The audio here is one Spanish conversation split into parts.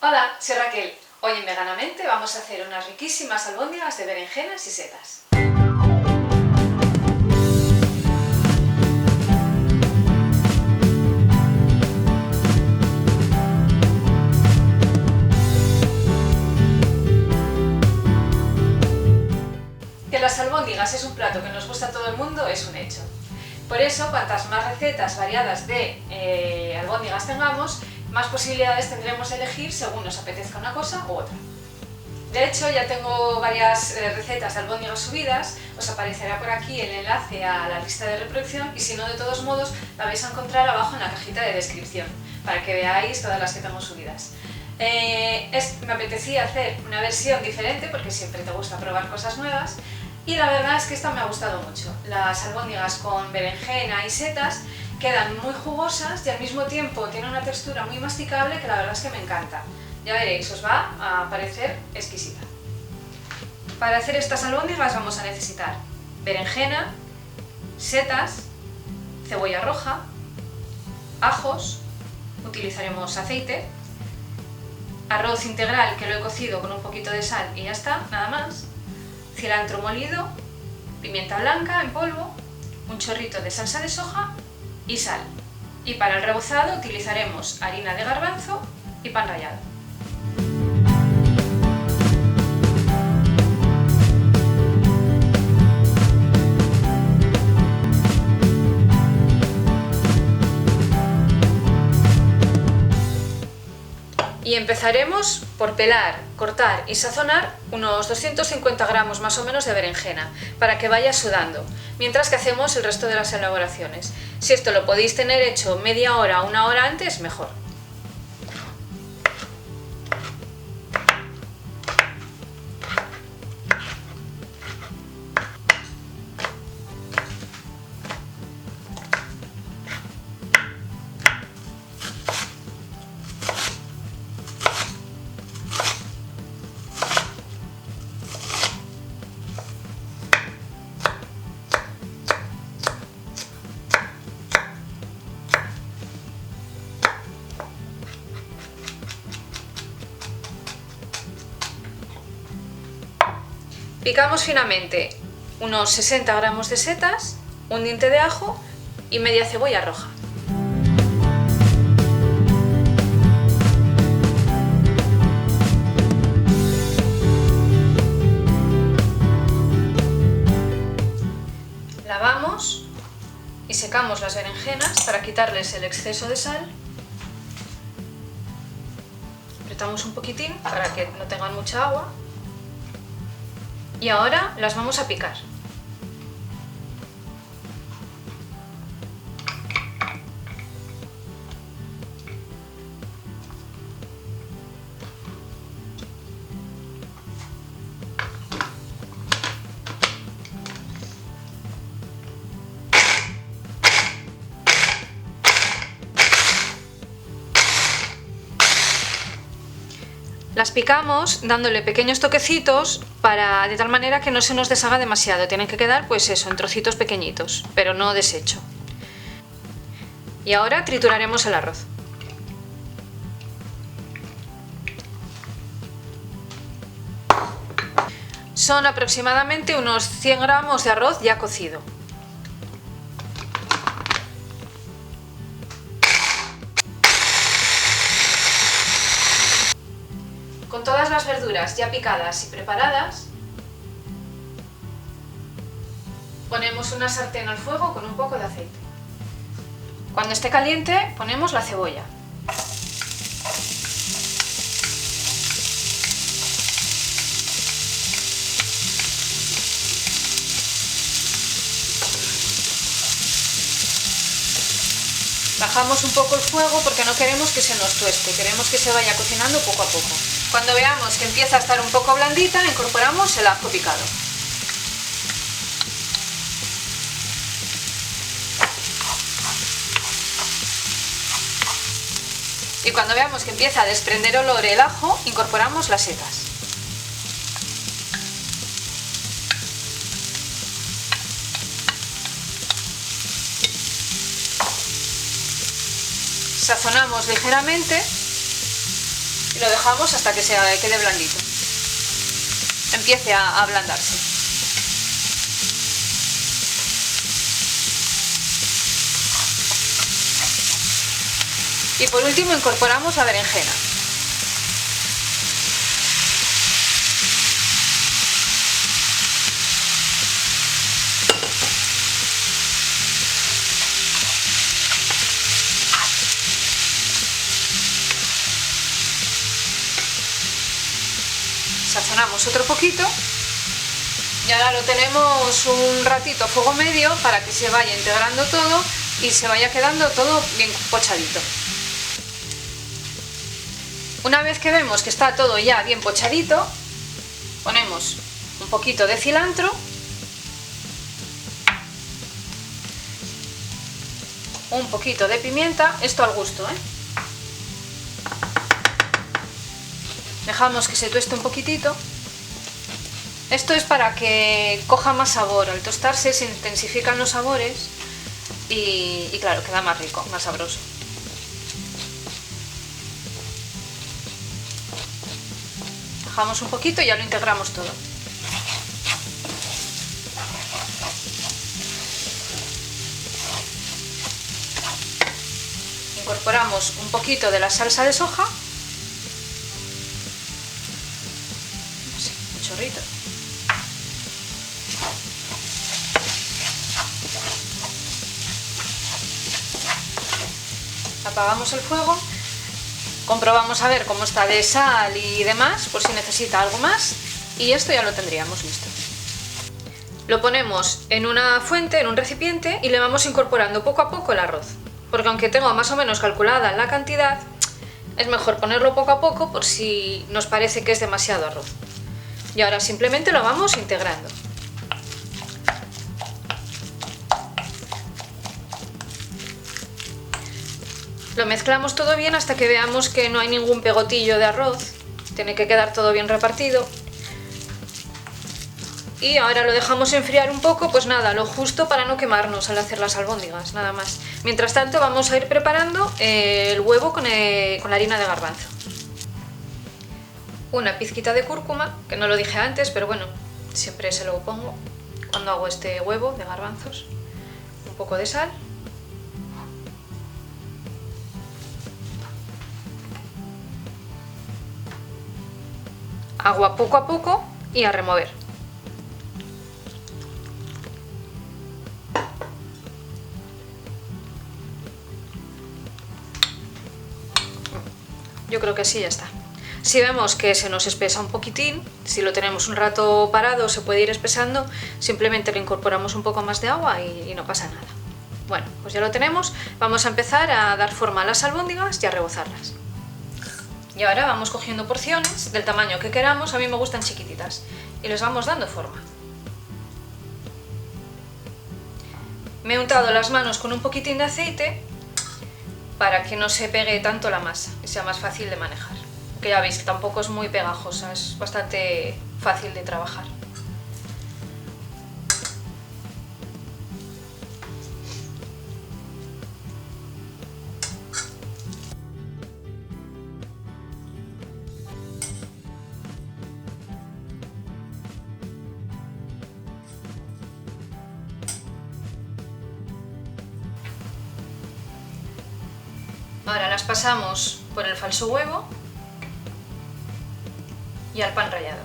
Hola, soy Raquel. Hoy en Veganamente vamos a hacer unas riquísimas albóndigas de berenjenas y setas. Que las albóndigas es un plato que nos gusta a todo el mundo es un hecho. Por eso, cuantas más recetas variadas de albóndigas tengamos, más posibilidades tendremos de elegir según nos apetezca una cosa u otra. De hecho, ya tengo varias recetas de albóndigas subidas, os aparecerá por aquí el enlace a la lista de reproducción y si no, de todos modos, la vais a encontrar abajo en la cajita de descripción para que veáis todas las que tengo subidas. Me apetecía hacer una versión diferente porque siempre te gusta probar cosas nuevas y la verdad es que esta me ha gustado mucho. Las albóndigas con berenjena y setas quedan muy jugosas y al mismo tiempo tienen una textura muy masticable que la verdad es que me encanta. Ya veréis, os va a parecer exquisita. Para hacer estas albóndigas vamos a necesitar berenjena, setas, cebolla roja, ajos, utilizaremos aceite, arroz integral que lo he cocido con un poquito de sal y ya está, nada más, cilantro molido, pimienta blanca en polvo, un chorrito de salsa de soja y sal. Y para el rebozado utilizaremos harina de garbanzo y pan rallado. Y empezaremos por pelar, cortar y sazonar unos 250 gramos más o menos de berenjena para que vaya sudando, mientras que hacemos el resto de las elaboraciones. Si esto lo podéis tener hecho media hora o una hora antes, mejor. Picamos finamente unos 60 gramos de setas, un diente de ajo y media cebolla roja. Lavamos y secamos las berenjenas para quitarles el exceso de sal. Apretamos un poquitín para que no tengan mucha agua. Y ahora las vamos a picar. Las picamos dándole pequeños toquecitos de tal manera que no se nos deshaga demasiado. Tienen que quedar pues eso, en trocitos pequeñitos, pero no deshecho. Y ahora trituraremos el arroz. Son aproximadamente unos 100 gramos de arroz ya cocido. Con todas las verduras ya picadas y preparadas, ponemos una sartén al fuego con un poco de aceite. Cuando esté caliente, ponemos la cebolla. Bajamos un poco el fuego porque no queremos que se nos tueste, queremos que se vaya cocinando poco a poco. Cuando veamos que empieza a estar un poco blandita, incorporamos el ajo picado. Y cuando veamos que empieza a desprender olor el ajo, incorporamos las setas. Sazonamos ligeramente y lo dejamos hasta que se quede blandito, empiece a ablandarse. Y por último incorporamos la berenjena. Sazonamos otro poquito y ahora lo tenemos un ratito a fuego medio para que se vaya integrando todo y se vaya quedando todo bien pochadito. Una vez que vemos que está todo ya bien pochadito, ponemos un poquito de cilantro, un poquito de pimienta, esto al gusto, Dejamos que se tueste un poquitito. Esto es para que coja más sabor. Al tostarse se intensifican los sabores y claro, queda más rico, más sabroso. Dejamos un poquito y ya lo integramos todo. Incorporamos un poquito de la salsa de soja. Chorrito. Apagamos el fuego, comprobamos a ver cómo está de sal y demás, por si necesita algo más, y esto ya lo tendríamos listo. Lo ponemos en una fuente, en un recipiente, y le vamos incorporando poco a poco el arroz, porque aunque tengo más o menos calculada la cantidad, es mejor ponerlo poco a poco por si nos parece que es demasiado arroz. Y ahora simplemente lo vamos integrando. Lo mezclamos todo bien hasta que veamos que no hay ningún pegotillo de arroz. Tiene que quedar todo bien repartido. Y ahora lo dejamos enfriar un poco, pues nada, lo justo para no quemarnos al hacer las albóndigas, nada más. Mientras tanto vamos a ir preparando el huevo con la harina de garbanzo. Una pizquita de cúrcuma, que no lo dije antes, pero bueno, siempre se lo pongo cuando hago este huevo de garbanzos. Un poco de sal. Agua poco a poco y a remover. Yo creo que así ya está. Si vemos que se nos espesa un poquitín, si lo tenemos un rato parado se puede ir espesando, simplemente le incorporamos un poco más de agua y no pasa nada. Bueno, pues ya lo tenemos, vamos a empezar a dar forma a las albóndigas y a rebozarlas. Y ahora vamos cogiendo porciones del tamaño que queramos, a mí me gustan chiquititas, y les vamos dando forma. Me he untado las manos con un poquitín de aceite para que no se pegue tanto la masa y sea más fácil de manejar. Que ya veis que tampoco es muy pegajosa, es bastante fácil de trabajar. Ahora las pasamos por el falso huevo y al pan rallado.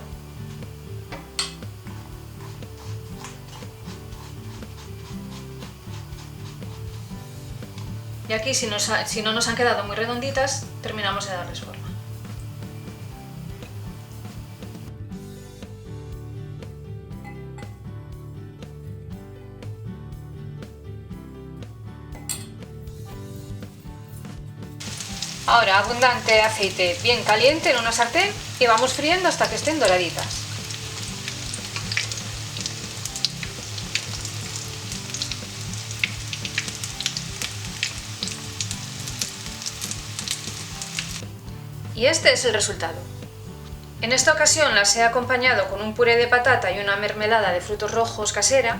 Y aquí, si no nos han quedado muy redonditas, terminamos de darles forma. Ahora abundante aceite bien caliente en una sartén y vamos friendo hasta que estén doraditas. Y este es el resultado. En esta ocasión las he acompañado con un puré de patata y una mermelada de frutos rojos casera,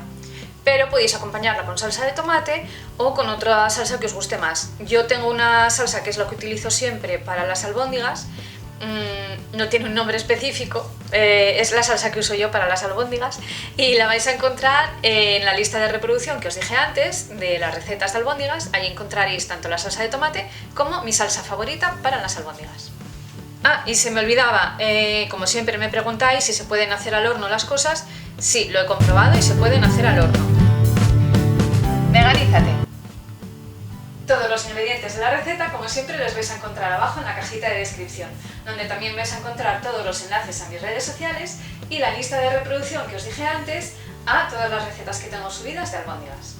pero podéis acompañarla con salsa de tomate o con otra salsa que os guste más. Yo tengo una salsa que es la que utilizo siempre para las albóndigas no tiene un nombre específico, es la salsa que uso yo para las albóndigas y la vais a encontrar en la lista de reproducción que os dije antes de las recetas de albóndigas. Allí encontraréis tanto la salsa de tomate como mi salsa favorita para las albóndigas. Ah, y se me olvidaba, como siempre me preguntáis si se pueden hacer al horno las cosas. Sí, lo he comprobado y se pueden hacer al horno. Veganízate. Todos los ingredientes de la receta, como siempre, los vais a encontrar abajo en la cajita de descripción, donde también vais a encontrar todos los enlaces a mis redes sociales y la lista de reproducción que os dije antes a todas las recetas que tengo subidas de albóndigas.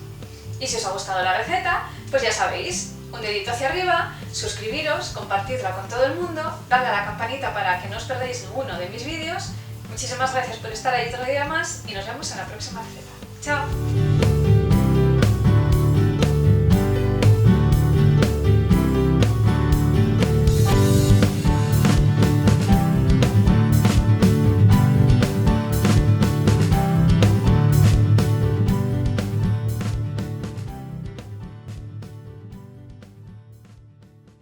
Y si os ha gustado la receta, pues ya sabéis, un dedito hacia arriba, suscribiros, compartidla con todo el mundo, dadle a la campanita para que no os perdáis ninguno de mis vídeos. Muchísimas gracias por estar ahí otro día más y nos vemos en la próxima receta. ¡Chao!